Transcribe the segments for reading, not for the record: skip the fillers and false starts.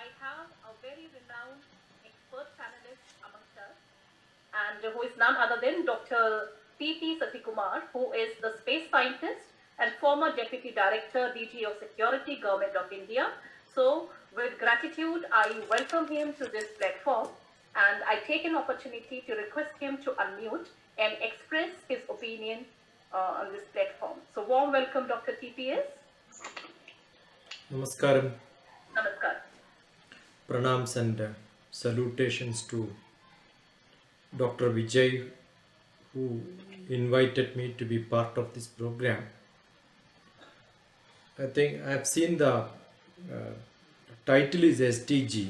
I have a very renowned expert panelist amongst us, and who is none other than Dr. P.P. Sasikumar, who is the space scientist and former Deputy Director, DG of Security, Government of India. So, with gratitude, I welcome him to this platform, and I take an opportunity to request him to unmute and express his opinion on this platform. So, warm welcome, Dr. TPS. Namaskaram. Namaskar. Pranams and salutations to Dr. Vijay, who invited me to be part of this program. I think I have seen the title is SDG.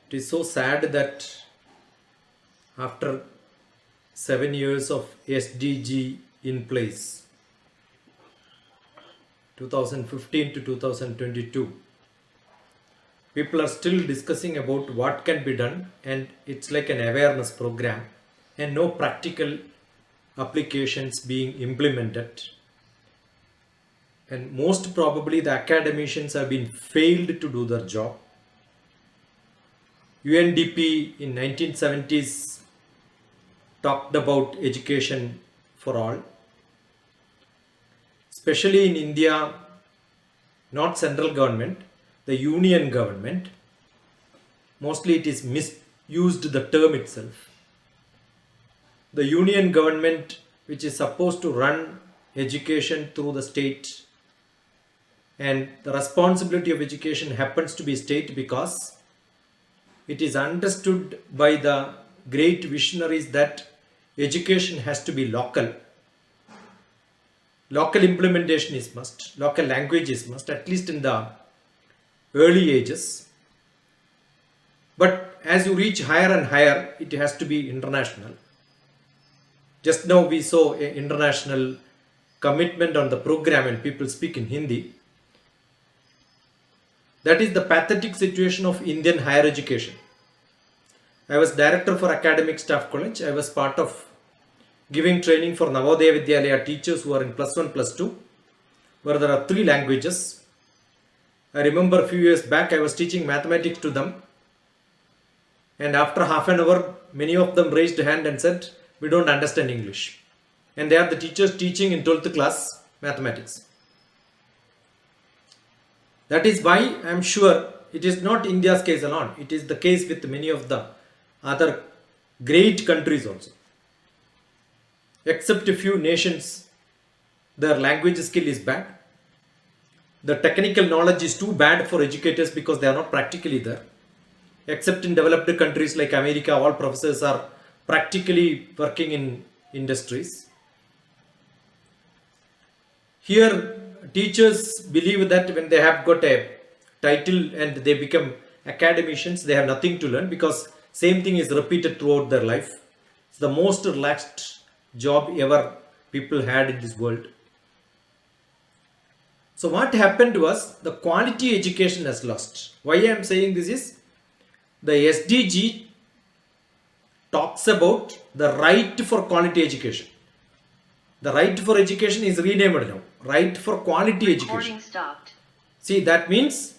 It is so sad that after 7 years of SDG in place, 2015 to 2022, people are still discussing about what can be done, and it's like an awareness program and no practical applications being implemented. And most probably the academicians have been failed to do their job. UNDP in 1970s talked about education for all. Especially in India, not central government, the union government, mostly it is misused the term itself. The union government, which is supposed to run education through the state, and the responsibility of education happens to be state because it is understood by the great visionaries that education has to be local. Local implementation is must, local language is must, at least in the early ages. But as you reach higher and higher, it has to be international. Just now we saw an international commitment on the program and people speak in Hindi. That is the pathetic situation of Indian higher education. I was director for academic staff college. I was part of giving training for Navodaya Vidyalaya teachers who are in +1, +2, where there are 3 languages. I remember a few years back I was teaching mathematics to them, and after half an hour many of them raised a hand and said, we don't understand English. And they are the teachers teaching in 12th class mathematics. That is why I am sure it is not India's case alone. It is the case with many of the other great countries also. Except a few nations, their language skill is bad. The technical knowledge is too bad for educators because they are not practically there. Except in developed countries like America, all professors are practically working in industries. Here, teachers believe that when they have got a title and they become academicians, they have nothing to learn because same thing is repeated throughout their life. It's the most relaxed job ever people had in this world. So what happened was the quality education has lost. Why I am saying this is the SDG talks about the right for quality education. The right for education is renamed now. Right for quality education. Stopped. See, that means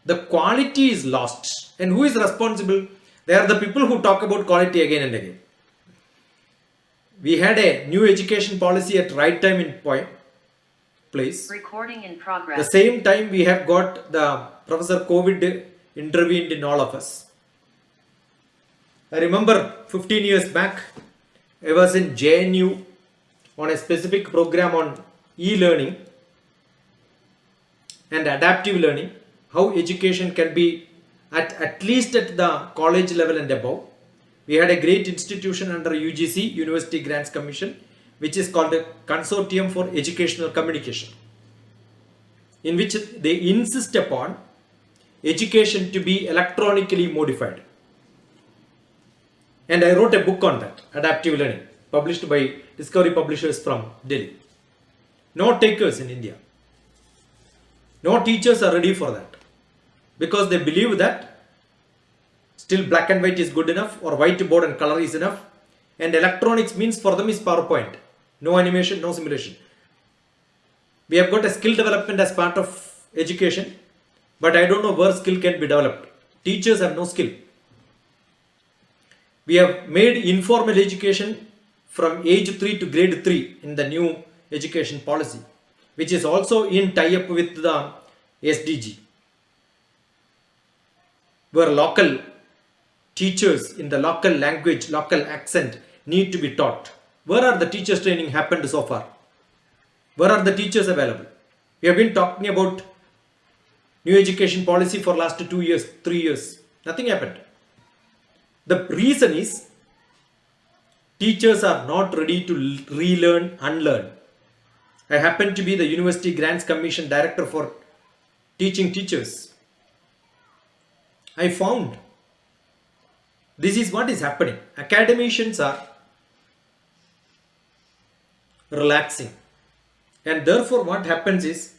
the quality is lost. And who is responsible? They are the people who talk about quality again and again. We had a new education policy at right time in place. Recording in progress. The same time we have got the Professor COVID intervened in all of us. I remember 15 years back, I was in JNU on a specific program on e-learning and adaptive learning, how education can be at least at the college level and above. We had a great institution under UGC, University Grants Commission, which is called a Consortium for Educational Communication, in which they insist upon education to be electronically modified. And I wrote a book on that, Adaptive Learning, published by Discovery Publishers from Delhi. No takers in India. No teachers are ready for that because they believe that still black and white is good enough, or whiteboard and color is enough, and electronics means for them is PowerPoint. No animation, no simulation. We have got a skill development as part of education, But I don't know where skill can be developed. Teachers have no skill. We have made informal education from age 3 to grade 3 in the new education policy, which is also in tie-up with the SDG, where local teachers in the local language, local accent need to be taught. Where are the teachers training happened so far? Where are the teachers available? We have been talking about new education policy for last 2 years, 3 years. Nothing happened. The reason is teachers are not ready to relearn, unlearn. I happen to be the University Grants Commission Director for teaching teachers. I found this is what is happening. Academicians are relaxing. And therefore what happens is,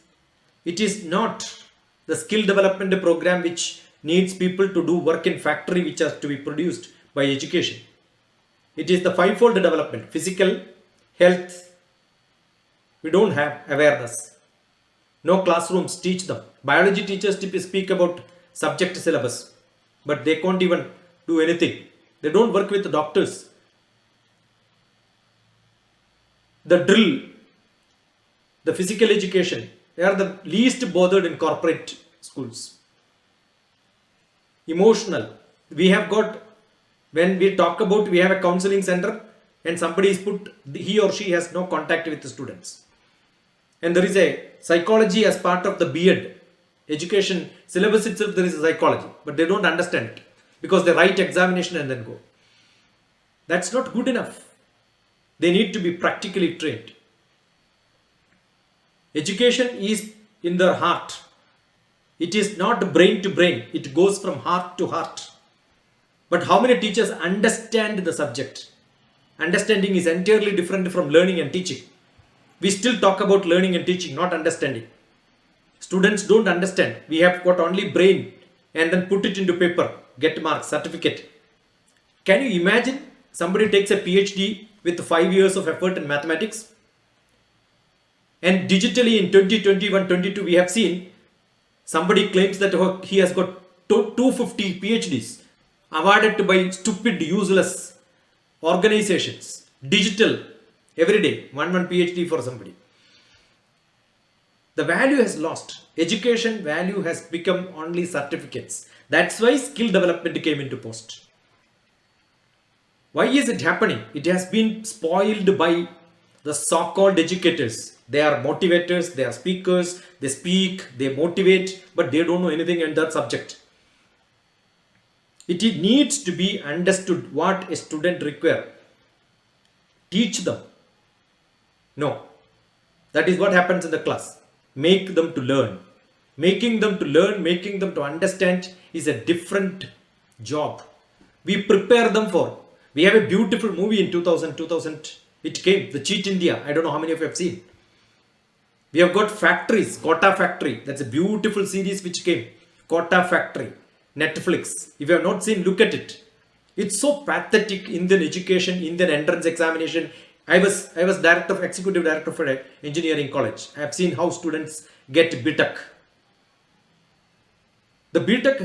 it is not the skill development program which needs people to do work in factory which has to be produced by education. It is the fivefold development: physical, health. We don't have awareness. No classrooms teach them. Biology teachers speak about subject syllabus, but they can't even do anything. They don't work with the doctors. The drill, the physical education, they are the least bothered in corporate schools. Emotional. We have got, when we talk about, we have a counseling center and somebody is put, he or she has no contact with the students. And there is a psychology as part of the B.Ed education syllabus itself. There is a psychology, but they don't understand it because they write examination and then go. That's not good enough. They need to be practically trained. Education is in their heart. It is not brain to brain. It goes from heart to heart. But how many teachers understand the subject? Understanding is entirely different from learning and teaching. We still talk about learning and teaching, not understanding. Students don't understand. We have got only brain and then put it into paper, get marks, certificate. Can you imagine somebody takes a PhD with 5 years of effort in mathematics? And digitally in 2021-22 we have seen somebody claims that he has got 250 PhDs awarded by stupid, useless organizations. Digital, every day, one PhD for somebody. The value has lost. Education value has become only certificates. That's why skill development came into post. Why is it happening? It has been spoiled by the so-called educators. They are motivators, they are speakers, they speak, they motivate, but they don't know anything in that subject. It needs to be understood what a student requires. Teach them. No. That is what happens in the class. Make them to learn. Making them to learn, making them to understand is a different job. We prepare them for. We have a beautiful movie in 2000. It came, The Cheat India. I don't know how many of you have seen. We have got factories, Kota Factory. That's a beautiful series which came. Kota Factory, Netflix. If you have not seen, look at it. It's so pathetic. Indian education, Indian entrance examination. I was executive director for an engineering college. I have seen how students get B.Tech. The B.Tech,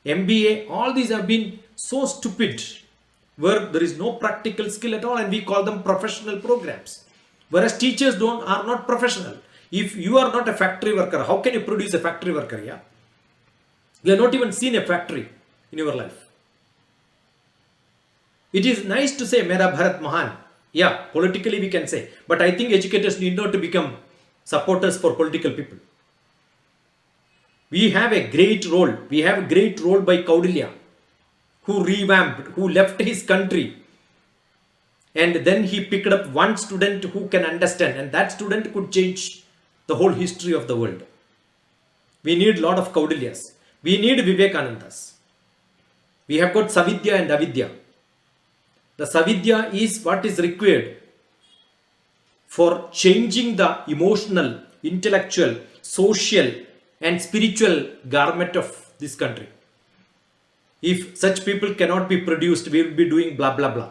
MBA, all these have been so stupid, where there is no practical skill at all, and we call them professional programs. Whereas teachers are not professional. If you are not a factory worker, how can you produce a factory worker? Yeah, you have not even seen a factory in your life. It is nice to say Mera Bharat Mahan. Yeah, politically we can say, but I think educators need not to become supporters for political people. We have a great role. We have a great role by Kaudilya, who revamped, who left his country, and then he picked up one student who can understand, and that student could change the whole history of the world. We need a lot of Kaudilyas. We need Vivekanandas. We have got Savidya and Avidya. The Savidya is what is required for changing the emotional, intellectual, social and spiritual garment of this country. If such people cannot be produced, we will be doing blah blah blah.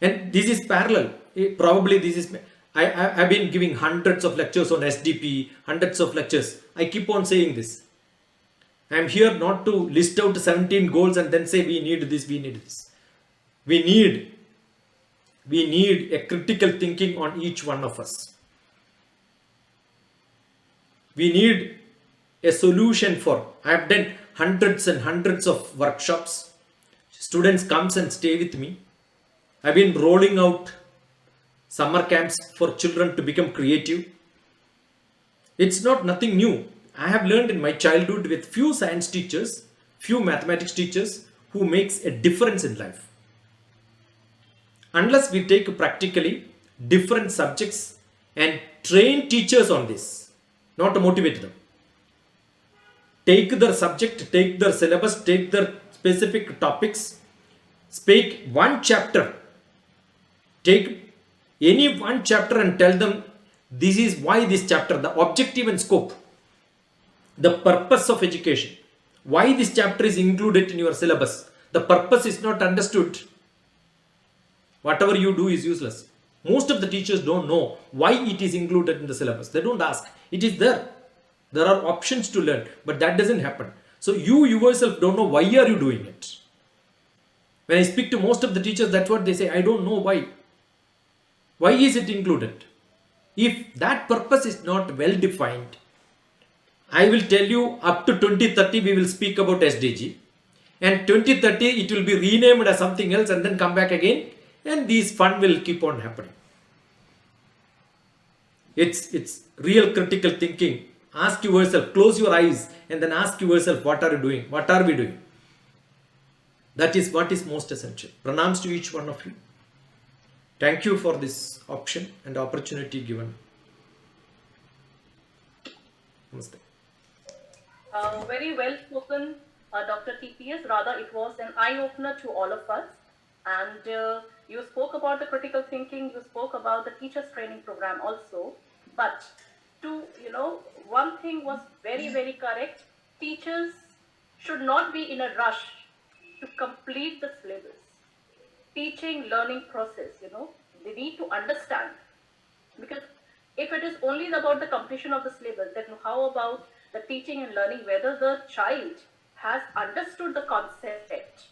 And this is parallel. Probably this is, I've been giving hundreds of lectures on SDP, hundreds of lectures. I keep on saying this. I'm here not to list out 17 goals and then say we need this, we need this. We need a critical thinking on each one of us. We need a solution for. I have done hundreds and hundreds of workshops. Students comes and stay with me. I've been rolling out summer camps for children to become creative. It's not nothing new. I have learned in my childhood with few science teachers, few mathematics teachers who makes a difference in life. Unless we take practically different subjects and train teachers on this, not to motivate them. Take their subject, take their syllabus, take their specific topics, speak one chapter, take any one chapter and tell them this is why this chapter, the objective and scope, the purpose of education, why this chapter is included in your syllabus. The purpose is not understood. Whatever you do is useless. Most of the teachers don't know why it is included in the syllabus. They don't ask. It is there. There are options to learn, but that doesn't happen. So you yourself don't know why are you doing it. When I speak to most of the teachers, that's what they say. I don't know why. Why is it included? If that purpose is not well defined, I will tell you up to 2030 we will speak about SDG, and 2030 it will be renamed as something else and then come back again, and these fun will keep on happening. It's real critical thinking. Ask yourself, close your eyes and then ask yourself, what are you doing? What are we doing? That is what is most essential. Pranams to each one of you. Thank you for this option and opportunity given. Namaste. Very well spoken, Dr. TPS. Rather, it was an eye-opener to all of us. And you spoke about the critical thinking, you spoke about the teachers training program also. But one thing was very, very correct. Teachers should not be in a rush to complete the syllabus. Teaching, learning process, they need to understand. Because if it is only about the completion of the syllabus, then how about the teaching and learning, whether the child has understood the concept?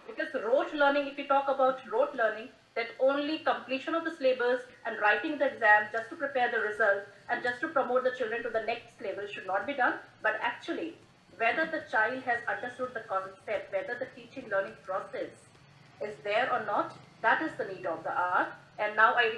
Because rote learning, if you talk about rote learning, that only completion of the syllabus and writing the exam just to prepare the result and just to promote the children to the next level should not be done. But actually, whether the child has understood the concept, whether the teaching learning process is there or not, that is the need of the hour. And now I